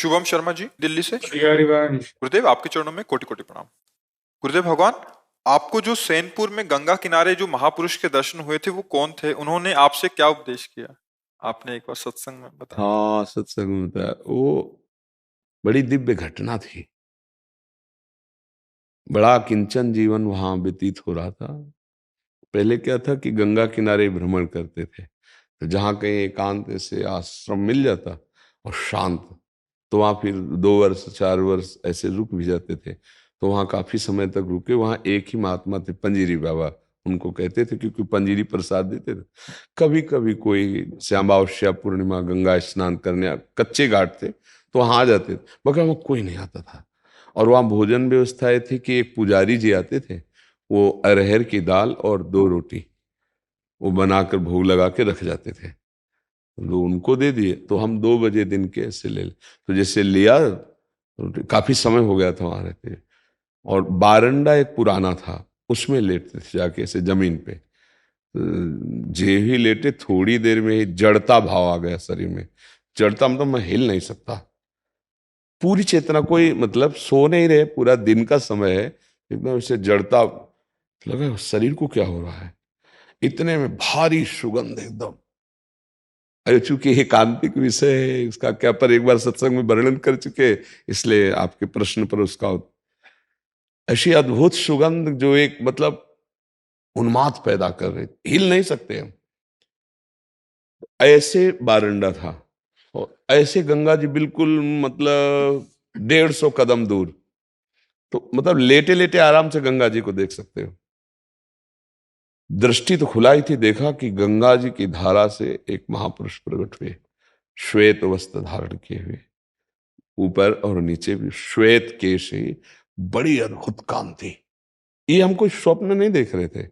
शुभम शर्मा जी दिल्ली से। हरिवंश। गुरुदेव आपके चरणों में कोटि कोटि प्रणाम। गुरुदेव भगवान, आपको जो सैनपुर में गंगा किनारे जो महापुरुष के दर्शन हुए थे वो कौन थे, उन्होंने आपसे क्या उपदेश किया? आपने एक बार सत्संग में बताया। हाँ, सत्संग में बताया। वो बड़ी दिव्य घटना थी। बड़ा किंचन जीवन वहां व्यतीत हो रहा था। पहले क्या था कि गंगा किनारे भ्रमण करते थे, तो जहाँ कहीं एकांत से आश्रम मिल जाता और शांत, तो वहाँ फिर 2 वर्ष 4 वर्ष ऐसे रुक भी जाते थे। तो वहाँ काफी समय तक रुके। वहाँ एक ही महात्मा थे, पंजीरी बाबा उनको कहते थे, क्योंकि पंजीरी प्रसाद देते थे। कभी कभी कोई श्यामावस्या पूर्णिमा गंगा स्नान करने कच्चे घाट थे तो वहाँ आ जाते थे, मगर वहाँ कोई नहीं आता था। और वहाँ भोजन व्यवस्था ये थी कि एक पुजारी जी आते थे, वो अरहर की दाल और 2 रोटी वो बनाकर भोग लगा के रख जाते थे। तो उनको दे दिए, तो हम 2 बजे दिन के ऐसे ले तो जैसे लिया, तो काफी समय हो गया था वहां रहते। और बारंडा एक पुराना था, उसमें लेटते थे जाके ऐसे जमीन पे। जे ही लेटे, थोड़ी देर में ही जड़ता भाव आ गया शरीर में। जड़ता मतलब मैं हिल नहीं सकता, पूरी चेतना, कोई मतलब सो नहीं रहे, पूरा दिन का समय है, एकदम ऐसे जड़ता लगा। शरीर को क्या हो रहा है? इतने में भारी सुगंध एकदम। अरे चूंकि एकांतिक विषय है इसका क्या, पर एक बार सत्संग में वर्णन कर चुके, इसलिए आपके प्रश्न पर उसका ऐसी अद्भुत सुगंध जो एक मतलब उन्माद पैदा कर रही, हिल नहीं सकते हम। ऐसे बारंडा था और ऐसे गंगा जी बिल्कुल मतलब 150 कदम दूर। तो मतलब लेटे लेटे आराम से गंगा जी को देख सकते हो। दृष्टि तो खुलाई थी, देखा कि गंगा जी की धारा से एक महापुरुष प्रकट हुए, श्वेत वस्त्र धारण किए हुए, ऊपर और नीचे भी श्वेत केशरी, बड़ी अद्भुत कांति। ये हम कोई स्वप्न नहीं देख रहे थे।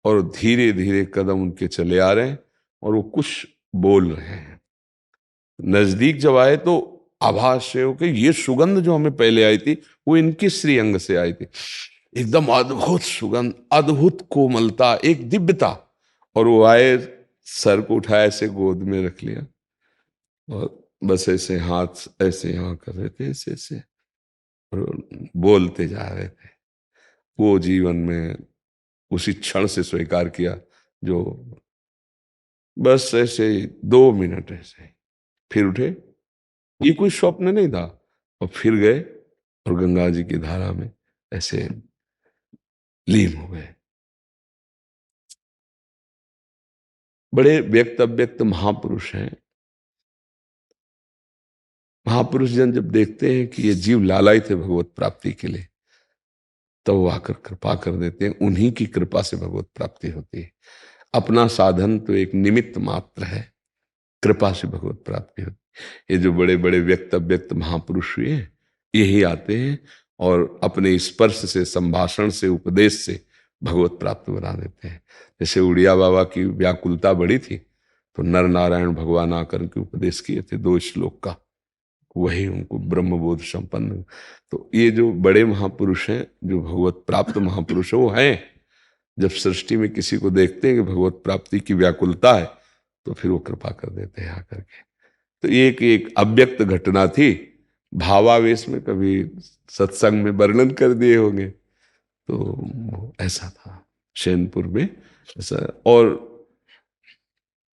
और धीरे धीरे कदम उनके चले आ रहे हैं और वो कुछ बोल रहे हैं। नजदीक जब आए तो आभास है कि ये सुगंध जो हमें पहले आई थी वो इनके श्रीअंग से आई थी। एकदम अद्भुत सुगंध, अद्भुत कोमलता, एक दिव्यता। और वो आए, सर को उठाया, ऐसे गोद में रख लिया और बस ऐसे हाथ ऐसे यहाँ कर रहे थे, ऐसे ऐसे, और बोलते जा रहे थे। वो जीवन में उसी क्षण से स्वीकार किया, जो बस ऐसे 2 मिनट ऐसे, फिर उठे। ये कोई स्वप्न नहीं था। और फिर गए और गंगा जी की धारा में ऐसे लीन हो गए। बड़े व्यक्त अव्यक्त महापुरुष हैं। महापुरुष जन जब देखते हैं कि ये जीव लालायित है भगवत प्राप्ति के लिए, तो वो आकर कृपा कर देते हैं। उन्हीं की कृपा से भगवत प्राप्ति होती है। अपना साधन तो एक निमित्त मात्र है, कृपा से भगवत प्राप्ति होती है। ये जो बड़े बड़े व्यक्त अव्यक्त महापुरुष हुए, यही आते हैं और अपने स्पर्श से, संभाषण से, उपदेश से भगवत प्राप्त बना देते हैं। जैसे उड़िया बाबा की व्याकुलता बड़ी थी, तो नर नारायण भगवान आकर के उपदेश किए थे 2 श्लोक का, वही उनको ब्रह्मबोध संपन्न। तो ये जो बड़े महापुरुष हैं, जो भगवत प्राप्त महापुरुष है, वो हैं। जब सृष्टि में किसी को देखते हैं कि भगवत प्राप्ति की व्याकुलता है, तो फिर वो कृपा कर देते हैं आकर के। तो ये एक अव्यक्त घटना थी, भावावेश में कभी सत्संग में वर्णन कर दिए होंगे। तो ऐसा था शैनपुर में ऐसा। और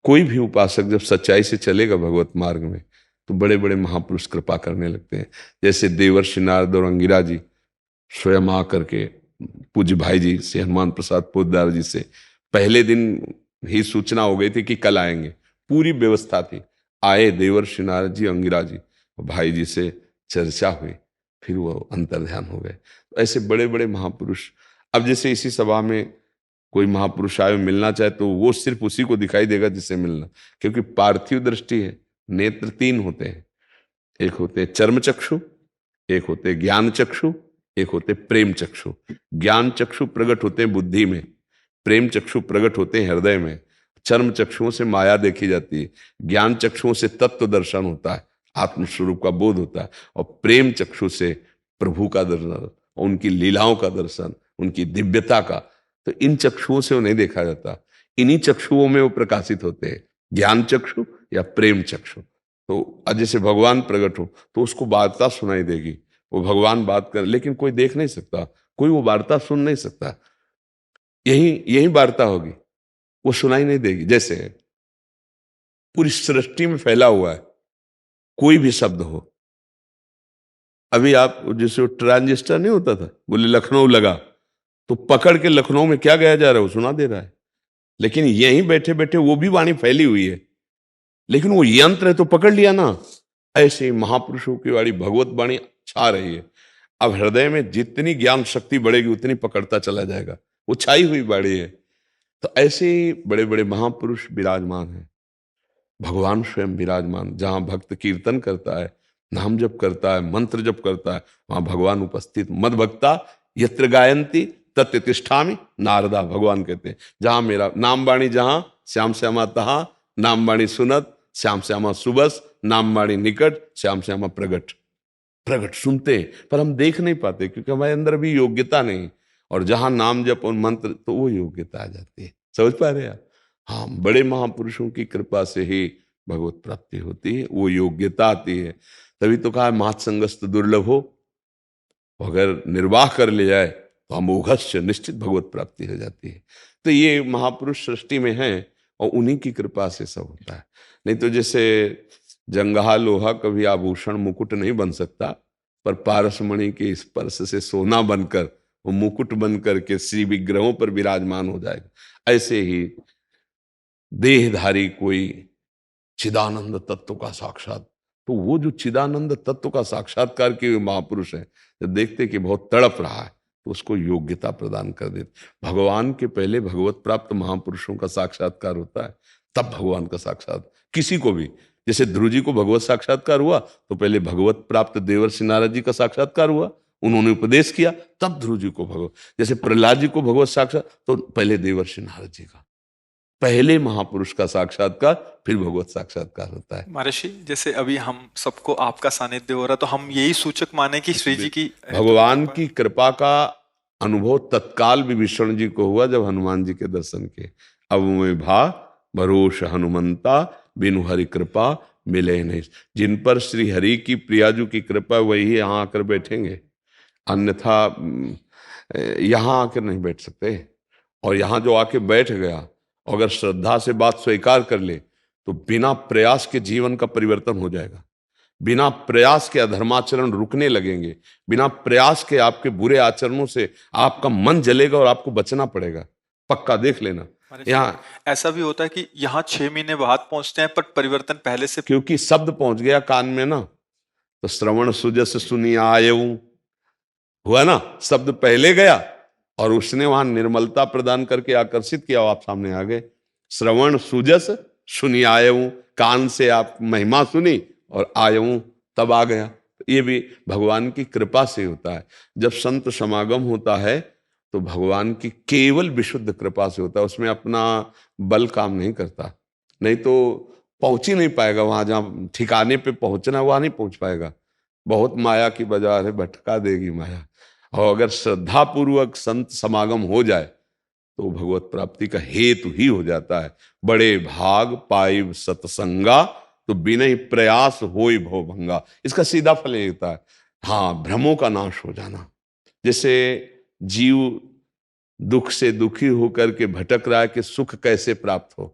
कोई भी उपासक जब सच्चाई से चलेगा भगवत मार्ग में, तो बड़े बड़े महापुरुष कृपा करने लगते हैं। जैसे देवर्षि नारद और अंगिरा जी स्वयं आकर के पूज्य भाई जी से, हनुमान प्रसाद पोद्दार जी से पहले दिन ही सूचना हो गई थी कि कल आएंगे, पूरी व्यवस्था थी। आए देवर्षि नारद जी, अंगिरा जी, भाई जी से चर्चा हुई, फिर वो अंतर्ध्यान हो गए। तो ऐसे बड़े बड़े महापुरुष। अब जैसे इसी सभा में कोई महापुरुष आए, मिलना चाहे तो वो सिर्फ उसी को दिखाई देगा जिसे मिलना, क्योंकि पार्थिव दृष्टि है। नेत्र 3 होते हैं, एक होते चर्म चक्षु, एक होते ज्ञान चक्षु, एक होते प्रेम चक्षु। ज्ञान चक्षु प्रकट होते हैं बुद्धि में, प्रेम चक्षु प्रकट होते हैं हृदय में। चर्म चक्षुओं से माया देखी जाती है, ज्ञान चक्षुओं से तत्व दर्शन होता है, आत्मस्वरूप का बोध होता है, और प्रेम चक्षु से प्रभु का दर्शन, उनकी लीलाओं का दर्शन, उनकी दिव्यता का। तो इन चक्षुओं से वो नहीं देखा जाता, इन्हीं चक्षुओं में वो प्रकाशित होते हैं, ज्ञान चक्षु या प्रेम चक्षु। तो जैसे भगवान प्रकट हो तो उसको वार्ता सुनाई देगी, वो भगवान बात कर, लेकिन कोई देख नहीं सकता, कोई वो वार्ता सुन नहीं सकता, यही यही वार्ता होगी, वो सुनाई नहीं देगी। जैसे पूरी सृष्टि में फैला हुआ है कोई भी शब्द हो, अभी आप जैसे वो ट्रांजिस्टर नहीं होता था, बोले लखनऊ लगा, तो पकड़ के लखनऊ में क्या गया जा रहा है वो सुना दे रहा है, लेकिन यहीं बैठे बैठे वो भी वाणी फैली हुई है, लेकिन वो यंत्र है तो पकड़ लिया ना। ऐसे ही महापुरुषों की वाणी, भगवत वाणी छा रही है। अब हृदय में जितनी ज्ञान शक्ति बढ़ेगी उतनी पकड़ता चला जाएगा, वो छाई हुई वाणी है। तो ऐसे ही बड़े बड़े महापुरुष विराजमान हैं, भगवान स्वयं विराजमान, जहां भक्त कीर्तन करता है, नाम जप करता है, मंत्र जप करता है, वहां भगवान उपस्थित। मद भक्ता यत्र गायंती तत्र तिष्ठामि नारदा, भगवान कहते हैं जहां मेरा नाम वाणी, जहां श्याम श्यामा तहां नाम वाणी सुनत, श्याम श्यामा सुबस नाम वाणी निकट, श्याम श्यामा प्रगट। प्रगट सुनते हैं पर हम देख नहीं पाते क्योंकि हमारे अंदर भी योग्यता नहीं, और जहां नाम जप और मंत्र तो वो योग्यता आ जाती है। समझ पा रहे हैं आप? हाँ, बड़े महापुरुषों की कृपा से ही भगवत प्राप्ति होती है, वो योग्यता आती है। तभी तो कहा महत्संगस्त दुर्लभ हो, अगर निर्वाह कर ले जाए तो अमोघस्य निश्चित भगवत प्राप्ति हो जाती है। तो ये महापुरुष सृष्टि में हैं और उन्हीं की कृपा से सब होता है। नहीं तो जैसे जंगहा लोहा कभी आभूषण मुकुट नहीं बन सकता, पर पारसमणि के स्पर्श से सोना बनकर वो मुकुट बनकर के श्री विग्रहों पर विराजमान हो जाएगा। ऐसे ही देहधारी कोई चिदानंद तत्व का साक्षात, तो वो जो चिदानंद तत्व का साक्षात्कार के महापुरुष है, जब देखते कि बहुत तड़प रहा है तो उसको योग्यता प्रदान कर देते। भगवान के पहले भगवत प्राप्त महापुरुषों का साक्षात्कार होता है, तब भगवान का साक्षात किसी को भी। जैसे ध्रुव जी को भगवत साक्षात्कार हुआ तो पहले भगवत प्राप्त देवर्षि नारद जी का साक्षात्कार हुआ, उन्होंने उपदेश किया, तब ध्रुव जी को भगवत। जैसे प्रहलाद जी को भगवत साक्षात तो पहले देवर्षि नारद जी का, पहले महापुरुष का साक्षात्कार फिर भगवत साक्षात्कार होता है। महर्षि, जैसे अभी हम सबको आपका सानिध्य हो रहा, तो हम यही सूचक माने कि श्री जी की भगवान की कृपा का अनुभव तत्काल विभीषण जी को हुआ जब हनुमान जी के दर्शन किए। अब में भा भरोस हनुमंता, बिनु हरि कृपा मिले नहीं। जिन पर श्री हरि की प्रियाजू की कृपा, वही यहाँ आकर बैठेंगे, अन्यथा यहाँ आकर नहीं बैठ सकते। और यहाँ जो आके बैठ गया, अगर श्रद्धा से बात स्वीकार कर ले तो बिना प्रयास के जीवन का परिवर्तन हो जाएगा। बिना प्रयास के अधर्माचरण रुकने लगेंगे, बिना प्रयास के आपके बुरे आचरणों से आपका मन जलेगा और आपको बचना पड़ेगा, पक्का देख लेना। यहाँ ऐसा भी होता है कि यहाँ 6 महीने बाद पहुंचते हैं पर परिवर्तन पहले से, क्योंकि शब्द पहुंच गया कान में ना, तो श्रवण सुजस सुनी आयऊ हुआ ना, शब्द पहले गया और उसने वहां निर्मलता प्रदान करके आकर्षित किया, आप सामने आ गए। श्रवण सुजस सुनी आयऊ, कान से आप महिमा सुनी और आयऊ तब आ गया। ये भी भगवान की कृपा से होता है। जब संत समागम होता है तो भगवान की केवल विशुद्ध कृपा से होता है, उसमें अपना बल काम नहीं करता, नहीं तो पहुंच ही नहीं पाएगा वहां जहां ठिकाने पे पहुंचना, वहां नहीं पहुंच पाएगा। बहुत माया की बाजार है, भटका देगी माया। और अगर श्रद्धा पूर्वक संत समागम हो जाए तो भगवत प्राप्ति का हेतु ही हो जाता है। बड़े भाग पाइब सत्संगा, तो बिना ही प्रयास होई भव भंगा। इसका सीधा फल ये होता है, हाँ, भ्रमों का नाश हो जाना। जैसे जीव दुख से दुखी होकर के भटक रहा है कि सुख कैसे प्राप्त हो,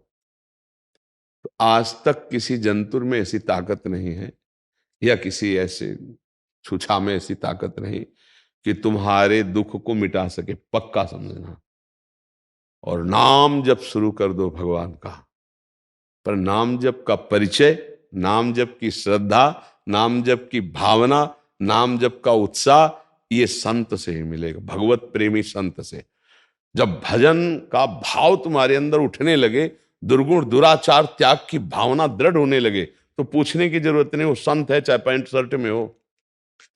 तो आज तक किसी जंतुर में ऐसी ताकत नहीं है, या किसी ऐसे छुछा में ऐसी ताकत नहीं कि तुम्हारे दुख को मिटा सके, पक्का समझना। और नाम जप शुरू कर दो भगवान का, पर नाम जप का परिचय, नाम जप की श्रद्धा, नाम जप की भावना, नाम जप का उत्साह, ये संत से ही मिलेगा, भगवत प्रेमी संत से। जब भजन का भाव तुम्हारे अंदर उठने लगे, दुर्गुण दुराचार त्याग की भावना दृढ़ होने लगे, तो पूछने की जरूरत नहीं, वो संत है, चाहे पैंट शर्ट में हो,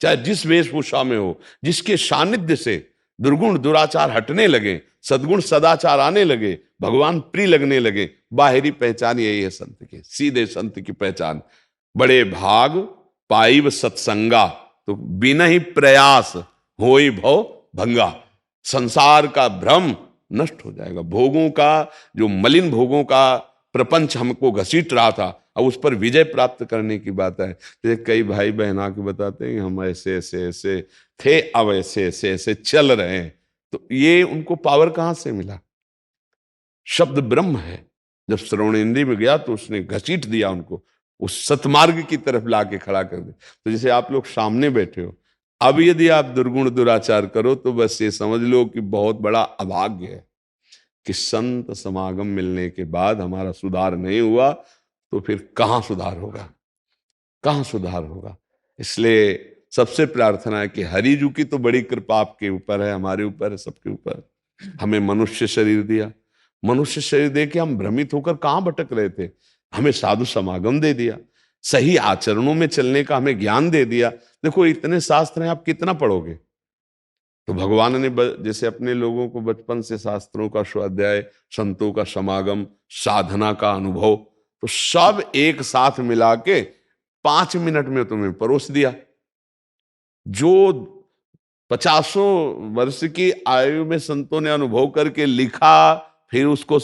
चाहे जिस वेशभूषा में हो, जिसके सानिध्य से दुर्गुण दुराचार हटने लगे, सद्गुण सदाचार आने लगे, भगवान प्रिय लगने लगे। बाहरी पहचान यही है संत की, सीधे संत की पहचान। बड़े भाग पाइब सत्संगा, तो बिना ही प्रयास होई भव भंगा। संसार का भ्रम नष्ट हो जाएगा, भोगों का जो मलिन भोगों का प्रपंच हमको घसीट रहा था, अब उस पर विजय प्राप्त करने की बात है। जैसे कई भाई बहन आके बताते हैं हम ऐसे ऐसे ऐसे थे, अब ऐसे ऐसे ऐसे चल रहे हैं। तो ये उनको पावर कहां से मिला? शब्द ब्रह्म है। जब श्रवणेंद्रिय में गया तो उसने घसीट दिया उनको, उस सतमार्ग की तरफ लाके खड़ा कर दिया। तो जैसे आप लोग सामने बैठे हो, अब यदि आप दुर्गुण दुराचार करो तो बस ये समझ लो कि बहुत बड़ा अभाग्य है कि संत समागम मिलने के बाद हमारा सुधार नहीं हुआ तो फिर कहां सुधार होगा, कहां सुधार होगा। इसलिए सबसे प्रार्थना है कि हरिजू की तो बड़ी कृपा आपके ऊपर है, हमारे ऊपर है, सबके ऊपर। हमें मनुष्य शरीर दिया, मनुष्य शरीर दे के हम भ्रमित होकर कहां भटक रहे थे, हमें साधु समागम दे दिया, सही आचरणों में चलने का हमें ज्ञान दे दिया। देखो इतने शास्त्र हैं, आप कितना पढ़ोगे? तो भगवान ने जैसे अपने लोगों को बचपन से शास्त्रों का स्वाध्याय, संतों का समागम, साधना का अनुभव, तो सब एक साथ मिला के 5 मिनट में तुम्हें परोस दिया। जो 50 वर्ष की आयु में संतों ने अनुभव करके लिखा, फिर उसको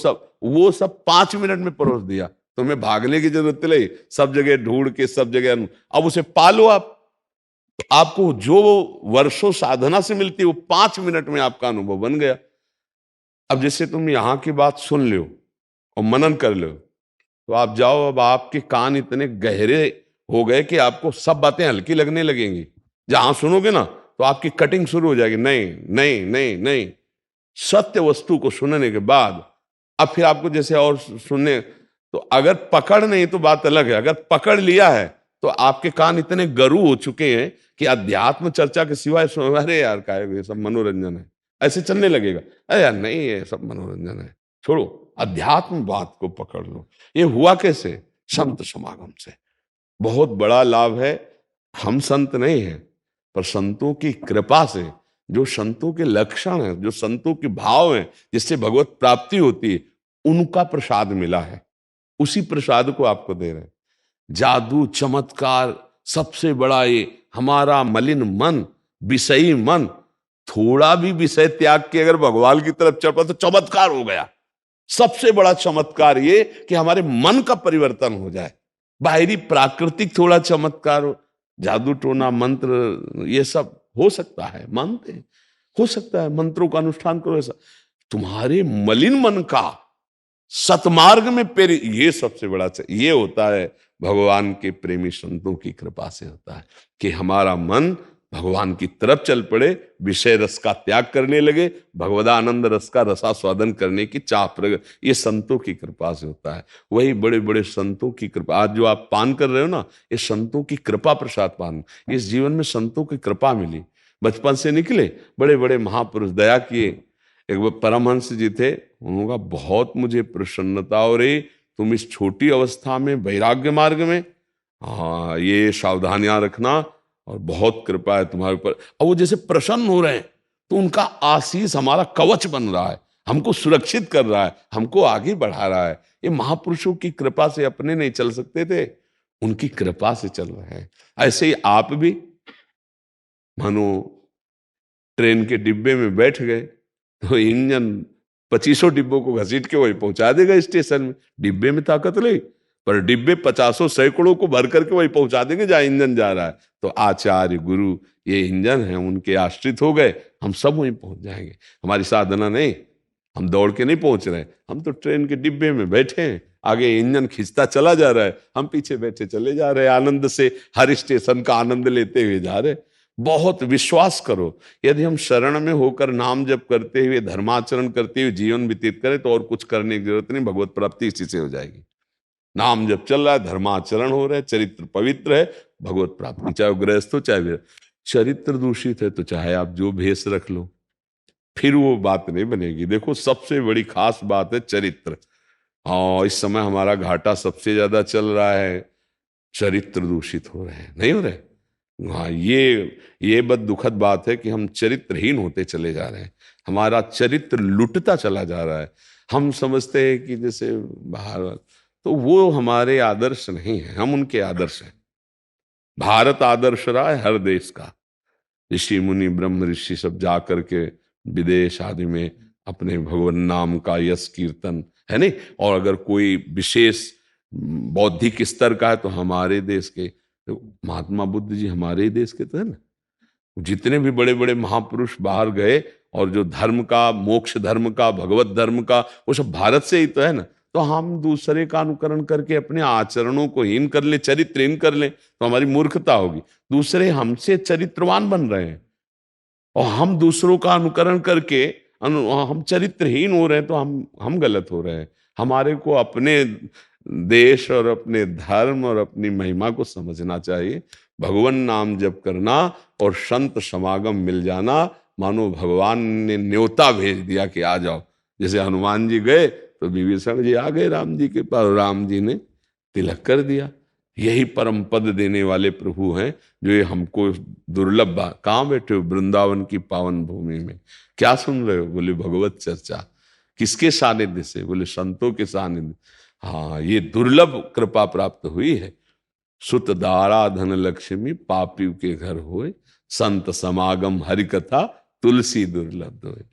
वो सब 5 मिनट में परोस दिया। तुम्हें भागने की जरूरत नहीं, सब जगह ढूंढ के सब जगह अब उसे पालो आप। आपको जो वर्षों साधना से मिलती है वो 5 मिनट में आपका अनुभव बन गया। अब जैसे तुम यहां की बात सुन लो और मनन कर लो, तो आप जाओ, अब आपके कान इतने गहरे हो गए कि आपको सब बातें हल्की लगने लगेंगी। जहां सुनोगे ना तो आपकी कटिंग शुरू हो जाएगी, नहीं नहीं नहीं नहीं। सत्य वस्तु को सुनने के बाद अब फिर आपको जैसे और सुनने, तो अगर पकड़ नहीं तो बात अलग है, अगर पकड़ लिया है तो आपके कान इतने गरू हो चुके हैं कि अध्यात्म चर्चा के सिवाय अरे यार का ये सब मनोरंजन है, ऐसे चलने लगेगा। अरे यार नहीं, ये सब मनोरंजन है, छोड़ो, अध्यात्म बात को पकड़ लो। ये हुआ कैसे? संत समागम से। बहुत बड़ा लाभ है। हम संत नहीं हैं, पर संतों की कृपा से, जो संतों के लक्षण हैं, जो संतों के भाव हैं, जिससे भगवत प्राप्ति होती है, उनका प्रसाद मिला है। उसी प्रसाद को आपको दे रहे हैं। जादू चमत्कार सबसे बड़ा ये हमारा मलिन मन, विषयी मन, थोड़ा भी विषय त्याग के अगर भगवान की तरफ चल पड़ा तो चमत्कार हो गया। सबसे बड़ा चमत्कार ये कि हमारे मन का परिवर्तन हो जाए। बाहरी प्राकृतिक थोड़ा चमत्कार हो, जादू टोना मंत्र ये सब हो सकता है, मानते हैं, हो सकता है, मंत्रों का अनुष्ठान करो, ऐसा तुम्हारे मलिन मन का सतमार्ग में ये सबसे बड़ा ये होता है भगवान के प्रेमी संतों की कृपा से होता है कि हमारा मन भगवान की तरफ चल पड़े, विषय रस का त्याग करने लगे, भगवदानंद रस का रसास्वादन करने की चाह प्रगट, ये संतों की कृपा से होता है। वही बड़े बड़े संतों की कृपा, आज जो आप पान कर रहे हो ना, ये संतों की कृपा प्रसाद पान। इस जीवन में संतों की कृपा मिली, बचपन से निकले बड़े बड़े महापुरुष दया किए। एक बार परमहंस जी थे, उन्होंने कहा बहुत मुझे प्रसन्नता हो रही, तुम इस छोटी अवस्था में वैराग्य मार्ग में, हाँ ये सावधानियां रखना और बहुत कृपा है तुम्हारे ऊपर। और वो जैसे प्रसन्न हो रहे हैं, तो उनका आशीष हमारा कवच बन रहा है, हमको सुरक्षित कर रहा है, हमको आगे बढ़ा रहा है। ये महापुरुषों की कृपा से अपने नहीं चल सकते थे, उनकी कृपा से चल रहे हैं। ऐसे ही आप भी मानो ट्रेन के डिब्बे में बैठ गए तो इंजन 25 डिब्बों को घसीट के वही पहुंचा देगा स्टेशन में। डिब्बे में ताकत नहीं, पर डिब्बे 50 सैकड़ों को भर करके वही पहुंचा देंगे जहां इंजन जा रहा है। तो आचार्य गुरु ये इंजन है, उनके आश्रित हो गए, हम सब वहीं पहुंच जाएंगे। हमारी साधना नहीं, हम दौड़ के नहीं पहुंच रहे, हम तो ट्रेन के डिब्बे में बैठे हैं, आगे इंजन खींचता चला जा रहा है, हम पीछे बैठे चले जा रहे हैं, आनंद से हर स्टेशन का आनंद लेते हुए जा रहे हैं। बहुत विश्वास करो, यदि हम शरण में होकर नाम जप करते हुए, धर्माचरण करते हुए जीवन व्यतीत करें तो और कुछ करने की जरूरत नहीं, भगवत प्राप्ति इसी से हो जाएगी। नाम जब चल रहा है, धर्माचरण हो रहा है, चरित्र पवित्र है, भगवत प्राप्ति। चाहे गृहस्थ हो चाहे चरित्र दूषित है तो चाहे आप जो भेष रख लो, फिर वो बात नहीं बनेगी। देखो सबसे बड़ी खास बात है चरित्र। हाँ, इस समय हमारा घाटा सबसे ज्यादा चल रहा है, चरित्र दूषित हो रहे हैं, नहीं हो रहे। हाँ, ये बद दुखद बात है कि हम चरित्रहीन होते चले जा रहे हैं, हमारा चरित्र लुटता चला जा रहा है। हम समझते हैं कि जैसे भारत, तो वो हमारे आदर्श नहीं है, हम उनके आदर्श हैं। भारत आदर्श रहा है हर देश का। ऋषि मुनि ब्रह्म ऋषि सब जा करके विदेश आदि में अपने भगवान नाम का यश कीर्तन है नहीं। और अगर कोई विशेष बौद्धिक स्तर का है तो हमारे देश के तो महात्मा बुद्ध जी हमारे ही देश के तो है ना। जितने भी बड़े बड़े महापुरुष बाहर गए और जो धर्म का, मोक्ष धर्म का, भगवत धर्म का, वो सब भारत से ही तो है ना। तो हम दूसरे का अनुकरण करके अपने आचरणों को हीन कर ले, चरित्रहीन कर ले, तो हमारी मूर्खता होगी। दूसरे हमसे चरित्रवान बन रहे हैं और हम दूसरों का अनुकरण करके हम चरित्रहीन हो रहे हैं, तो हम गलत हो रहे हैं। हमारे को अपने देश और अपने धर्म और अपनी महिमा को समझना चाहिए। भगवान नाम जप करना और संत समागम मिल जाना, मानो भगवान ने न्योता भेज दिया कि आ जाओ। जैसे हनुमान जी गए तो विभीषण जी आ गए राम जी के पास, राम जी ने तिलक कर दिया। यही परम पद देने वाले प्रभु हैं जो ये हमको दुर्लभ। कहाँ बैठे हो? वृंदावन की पावन भूमि में। क्या सुन रहे हो? बोले भगवत चर्चा। किसके सानिध्य से? बोले संतों के सानिध्य। हाँ, ये दुर्लभ कृपा प्राप्त हुई है। सुत दारा धन लक्ष्मी पापी के घर होए, संत समागम हरि कथा तुलसी दुर्लभ होए।